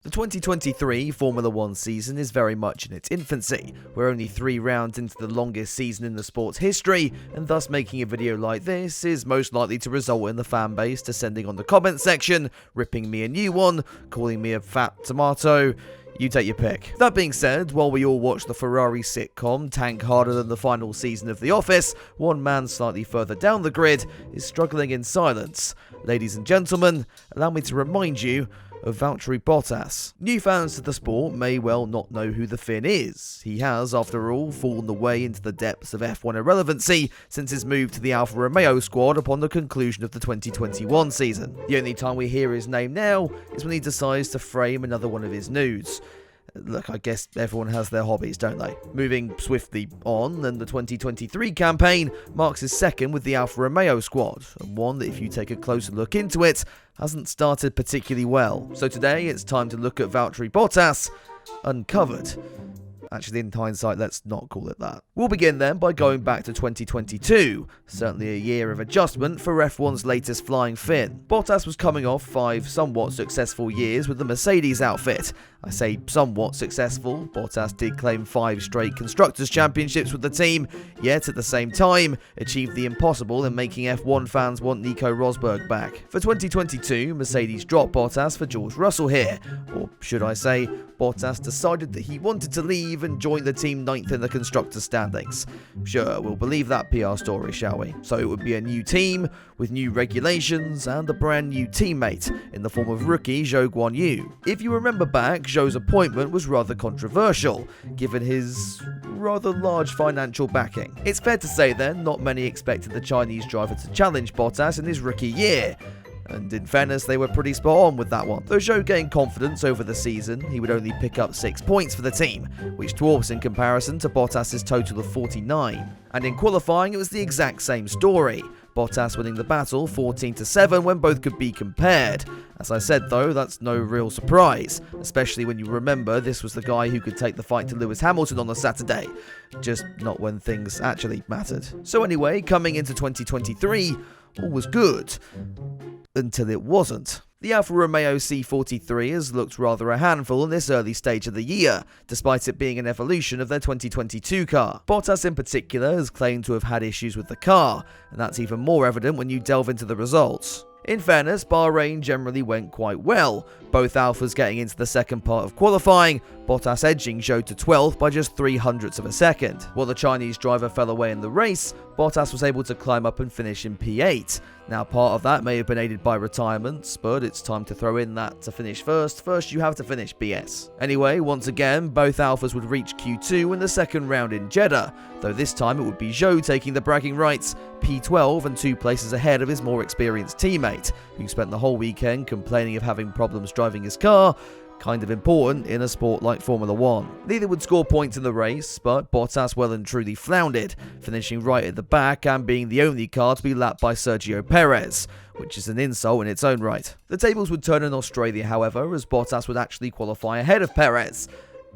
The 2023 Formula 1 season is very much in its infancy. We're only 3 rounds into the longest season in the sport's history, and thus making a video like this is most likely to result in the fanbase descending on the comment section, ripping me a new one, calling me a fat tomato. You take your pick. That being said, while we all watch the Ferrari sitcom tank harder than the final season of The Office, one man slightly further down the grid is struggling in silence. Ladies and gentlemen, allow me to remind you of Valtteri Bottas. New fans to the sport may well not know who the Finn is. He has, after all, fallen away into the depths of F1 irrelevancy since his move to the Alfa Romeo squad upon the conclusion of the 2021 season. The only time we hear his name now is when he decides to frame another one of his nudes. Look, I guess everyone has their hobbies, don't they? Moving swiftly on, and the 2023 campaign marks his second with the Alfa Romeo squad, and one that, if you take a closer look into it, hasn't started particularly well. So today, it's time to look at Valtteri Bottas Uncovered. Actually, in hindsight, let's not call it that. We'll begin then by going back to 2022, certainly a year of adjustment for F1's latest flying Finn. Bottas was coming off 5 somewhat successful years with the Mercedes outfit. I say somewhat successful. Bottas did claim 5 straight Constructors' Championships with the team, yet at the same time achieved the impossible in making F1 fans want Nico Rosberg back. For 2022, Mercedes dropped Bottas for George Russell here, or should I say, Bottas decided that he wanted to leave and join the team 9th in the Constructors' standings. Sure, we'll believe that PR story, shall we? So it would be a new team, with new regulations, and a brand new teammate, in the form of rookie Zhou Guanyu. If you remember back, Zhou's appointment was rather controversial, given his rather large financial backing. It's fair to say then, not many expected the Chinese driver to challenge Bottas in his rookie year. And in fairness, they were pretty spot on with that one. Though Zhou gained confidence over the season, he would only pick up 6 points for the team, which dwarfs in comparison to Bottas' total of 49. And in qualifying, it was the exact same story. Bottas winning the battle 14-7 when both could be compared. As I said though, that's no real surprise, especially when you remember this was the guy who could take the fight to Lewis Hamilton on the Saturday, just not when things actually mattered. So anyway, coming into 2023, all was good. Until it wasn't. The Alfa Romeo C43 has looked rather a handful in this early stage of the year, despite it being an evolution of their 2022 car. Bottas in particular has claimed to have had issues with the car, and that's even more evident when you delve into the results. In fairness, Bahrain generally went quite well, both Alphas getting into the second part of qualifying, Bottas edging Zhou to 12th by just 0.03 of a second. While the Chinese driver fell away in the race, Bottas was able to climb up and finish in P8. Now, part of that may have been aided by retirements, but it's time to throw in that to finish first you have to finish BS. Anyway, once again, both Alphas would reach Q2 in the second round in Jeddah, though this time it would be Zhou taking the bragging rights, P12 and 2 places ahead of his more experienced teammate, who spent the whole weekend complaining of having problems driving his car. Kind of important in a sport like Formula 1. Neither would score points in the race, but Bottas well and truly floundered, finishing right at the back and being the only car to be lapped by Sergio Perez, which is an insult in its own right. The tables would turn in Australia, however, as Bottas would actually qualify ahead of Perez,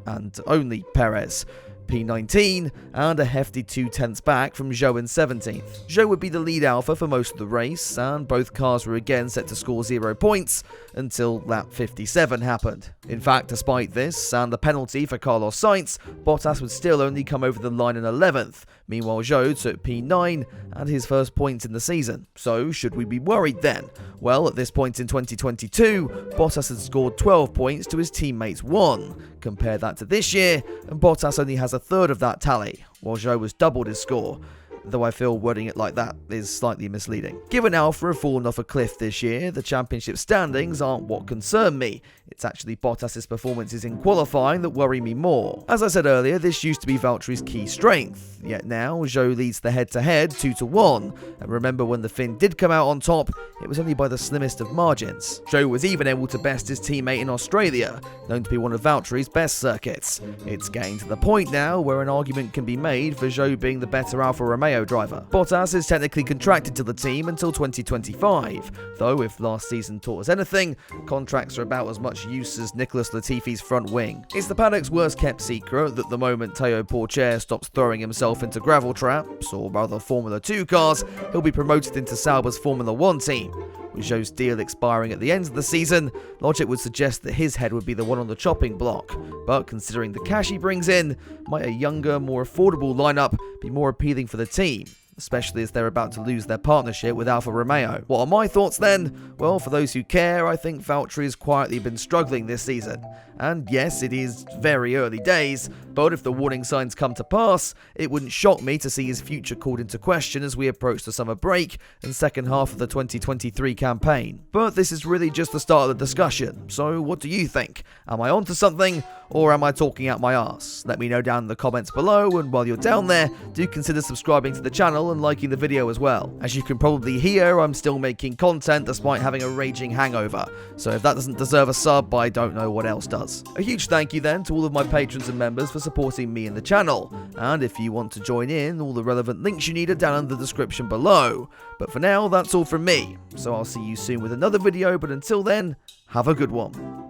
and only Perez. P19, and a hefty 0.2 back from Zhou in 17th. Zhou would be the lead Alpha for most of the race, and both cars were again set to score 0 points until lap 57 happened. In fact, despite this, and the penalty for Carlos Sainz, Bottas would still only come over the line in 11th. Meanwhile, Zhou took P9 and his first points in the season. So, should we be worried then? Well, at this point in 2022, Bottas had scored 12 points to his teammates' 1. Compare that to this year, and Bottas only has a third of that tally, while Zhou has doubled his score, though I feel wording it like that is slightly misleading. Given Alfa have fallen off a cliff this year, the championship standings aren't what concern me. It's actually Bottas' performances in qualifying that worry me more. As I said earlier, this used to be Valtteri's key strength, yet now Zhou leads the head-to-head 2-1, and remember when the Finn did come out on top, it was only by the slimmest of margins. Zhou was even able to best his teammate in Australia, known to be one of Valtteri's best circuits. It's getting to the point now where an argument can be made for Zhou being the better Alfa Romeo driver. Bottas is technically contracted to the team until 2025, though if last season taught us anything, contracts are about as much use as Nicholas Latifi's front wing. It's the paddock's worst kept secret that the moment Théo Pourchaire stops throwing himself into gravel traps, or rather Formula 2 cars, he'll be promoted into Sauber's Formula 1 team. with Zhou's deal expiring at the end of the season, logic would suggest that his head would be the one on the chopping block. But considering the cash he brings in, might a younger, more affordable lineup be more appealing for the team? Especially as they're about to lose their partnership with Alfa Romeo. What are my thoughts then? Well, for those who care, I think Valtteri has quietly been struggling this season. And yes, it is very early days, but if the warning signs come to pass, it wouldn't shock me to see his future called into question as we approach the summer break and second half of the 2023 campaign. But this is really just the start of the discussion, so what do you think? Am I onto something, or am I talking out my arse? Let me know down in the comments below, and while you're down there, do consider subscribing to the channel and liking the video as well. As you can probably hear, I'm still making content despite having a raging hangover, so if that doesn't deserve a sub, I don't know what else does. A huge thank you then to all of my patrons and members for supporting me and the channel, and if you want to join in, all the relevant links you need are down in the description below. But for now, that's all from me, so I'll see you soon with another video, but until then, have a good one.